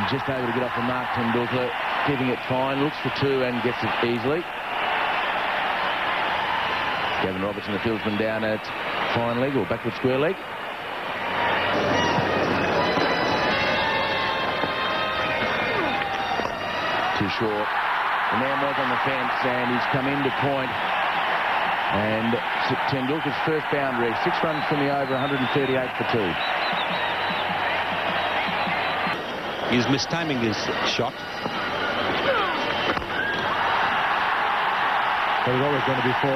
Just able to get off the mark, Tendulkar, keeping it fine, looks for two and gets it easily. Gavin Robertson, the fieldsman, down at fine leg or backward square leg. Too short. The man was on the fence and he's come into point. And Tendulkar's first boundary, 6 runs from the over, 138 for 2. He's mistiming his shot. There was always going to be 4.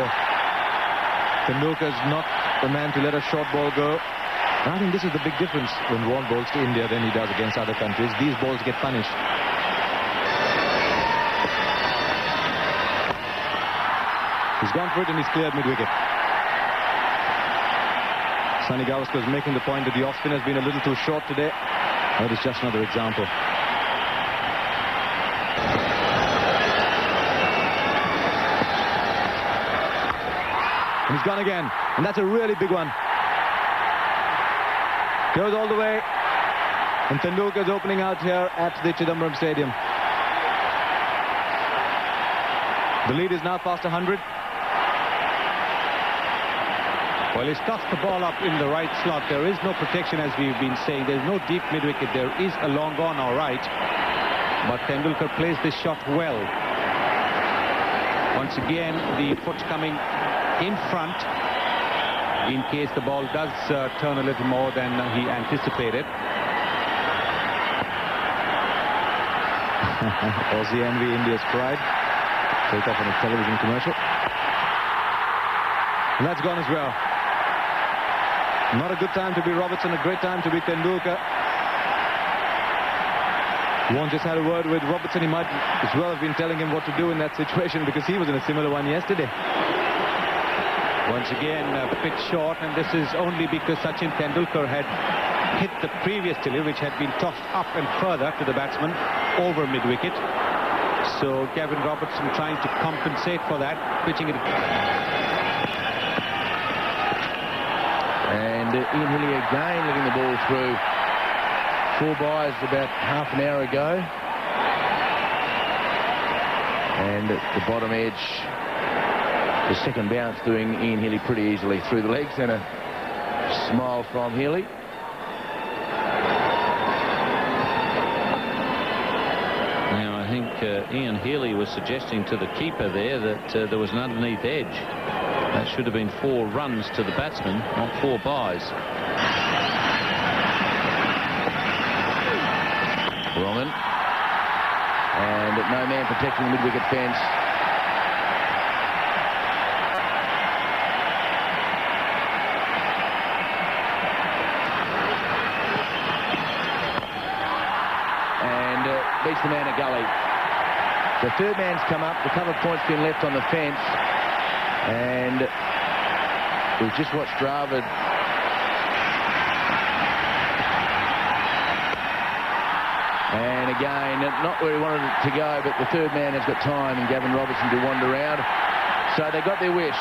Tendulkar's not the man to let a short ball go. And I think this is the big difference when Vaughan bowls to India than he does against other countries. These balls get punished. He's gone for it and he's cleared mid-wicket. Sunny Gavaskar is making the point that the off-spin has been a little too short today. That is just another example. And he's gone again. And that's a really big one. Goes all the way. And Tendulkar is opening out here at the Chidambaram Stadium. The lead is now past 100. Well, he's tossed the ball up in the right slot. There is no protection, as we've been saying. There's no deep mid-wicket. There is a long on, all right. But Tendulkar plays this shot well. Once again, the foot coming in front in case the ball does turn a little more than he anticipated. Aussie envy, India's pride. Take off on a television commercial. And that's gone as well. Not a good time to be Robertson, a great time to be Tendulkar. Vaughan just had a word with Robertson. He might as well have been telling him what to do in that situation because he was in a similar one yesterday. Once again, a bit short, and this is only because Sachin Tendulkar had hit the previous delivery, which had been tossed up and further to the batsman over mid-wicket. So Gavin Robertson trying to compensate for that, pitching it. And Ian Healy again letting the ball through. 4 byes about half an hour ago. And at the bottom edge, the second bounce doing Ian Healy pretty easily through the legs, and a smile from Healy. Now I think Ian Healy was suggesting to the keeper there that there was an underneath edge. That should have been 4 runs to the batsman, not 4 byes. Wrong. And no man protecting the mid-wicket fence. And beats the man at gully. The third man's come up. The cover point's been left on the fence. And we've just watched Dravid and again, not where he wanted it to go, but the third man has got time in Gavin Robertson to wander around. So they got their wish.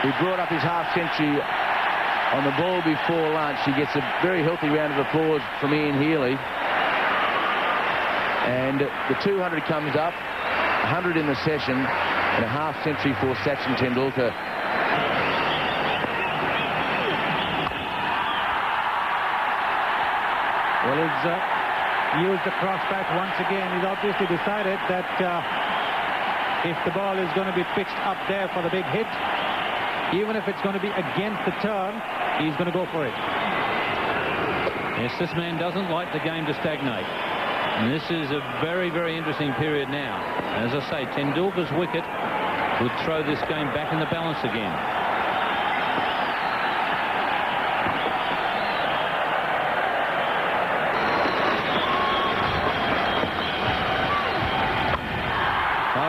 He brought up his half-century on the ball before lunch. He gets a very healthy round of applause from Ian Healy. And the 200 comes up, 100 in the session, and a half-century for Sachin Tendulkar. Well, he's used the crossback once again. He's obviously decided that if the ball is going to be pitched up there for the big hit, even if it's going to be against the turn, he's going to go for it. Yes, this man doesn't like the game to stagnate. And this is a very, very interesting period now. As I say, Tendulkar's wicket would throw this game back in the balance again.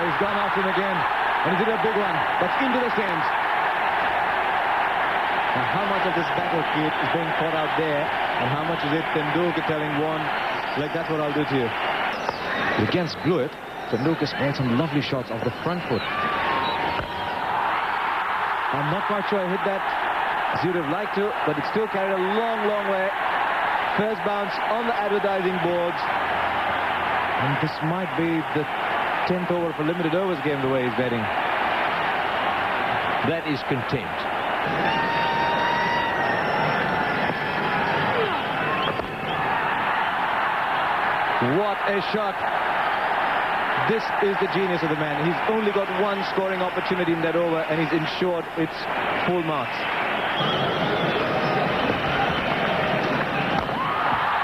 He's gone after him again, and he's hit a big one. That's into the stands. Now, how much of this battlefield is being fought out there, and how much is it Tendulkar telling Vaughan, like, that's what I'll do to you? Against Blewett, Tendulkar's made some lovely shots off the front foot. I'm not quite sure I hit that as you'd have liked to, but it still carried a long, long way. First bounce on the advertising boards. And this might be the 10th over for limited overs game, the way he's betting. That is contempt. What a shot. This is the genius of the man. He's only got one scoring opportunity in that over, and he's ensured it's full marks.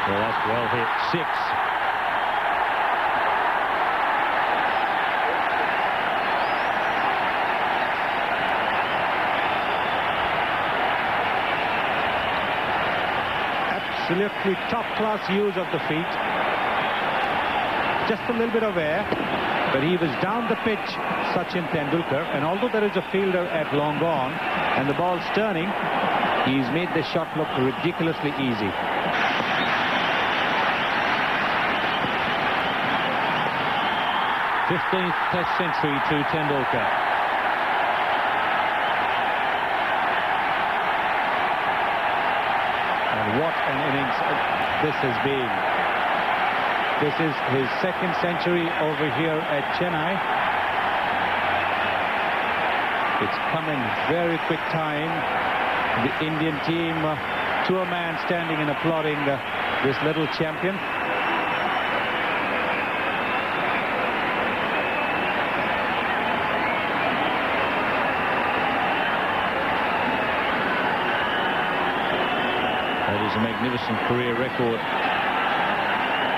Well, that's well hit. 6. Absolutely top-class use of the feet. Just a little bit of air, but he was down the pitch, Sachin Tendulkar, and although there is a fielder at long on and the ball's turning, he's made the shot look ridiculously easy. th Test century to Tendulkar. And what an innings this has been. This is his second century over here at Chennai. It's come in very quick time. The Indian team to a man standing and applauding this little champion. That is a magnificent career record.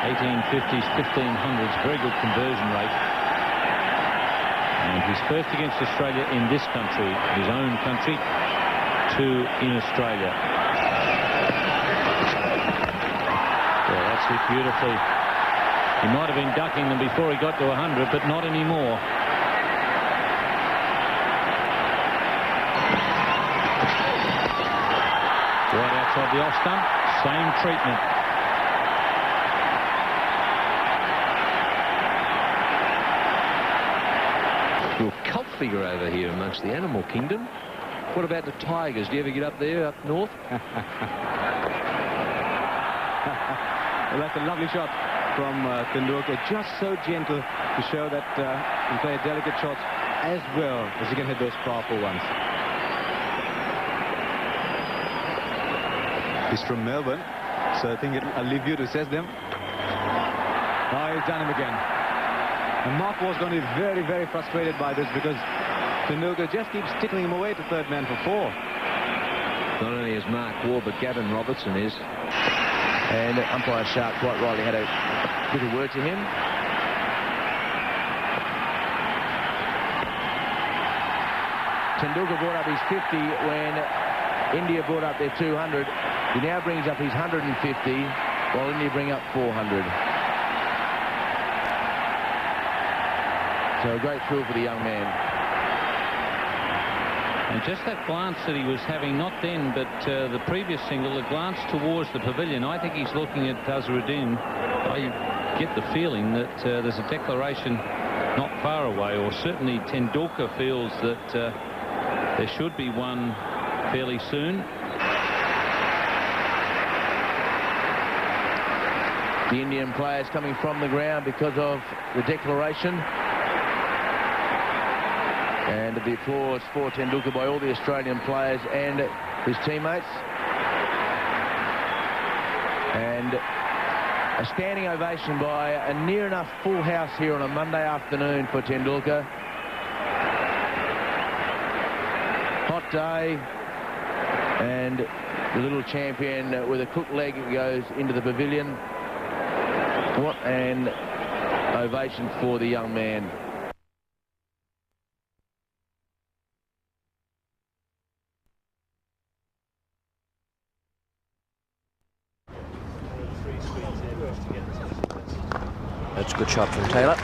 1850s, 1500s, very good conversion rate. And he's first against Australia in this country, his own country, 2 in Australia. Well, that's hit beautifully. He might have been ducking them before he got to 100, but not anymore. Right outside the off stump, same treatment. Real cult figure over here amongst the animal kingdom. What about the tigers? Do you ever get up there, up north? Well, that's a lovely shot from Tendulkar. Just so gentle to show that he can play delicate shots as well as he can hit those powerful ones. He's from Melbourne, so I think I'll leave you to assess them. Oh, he's done him again. And Mark was going to be very, very frustrated by this because Tendulkar just keeps tickling him away to third man for 4. Not only is Mark Waugh, but Gavin Robertson is. And umpire Sharp quite rightly had a little word to him. Tendulkar brought up his 50 when India brought up their 200. He now brings up his 150, while India bring up 400. So a great thrill for the young man. And just that glance that he was having, not then, but the previous single, the glance towards the pavilion, I think he's looking at Azharuddin. I get the feeling that there's a declaration not far away, or certainly Tendulkar feels that there should be one fairly soon. The Indian players coming from the ground because of the declaration. And the applause for Tendulkar by all the Australian players and his teammates. And a standing ovation by a near enough full house here on a Monday afternoon for Tendulkar. Hot day, and the little champion with a crook leg goes into the pavilion. What an ovation for the young man. That's a good shot from Taylor.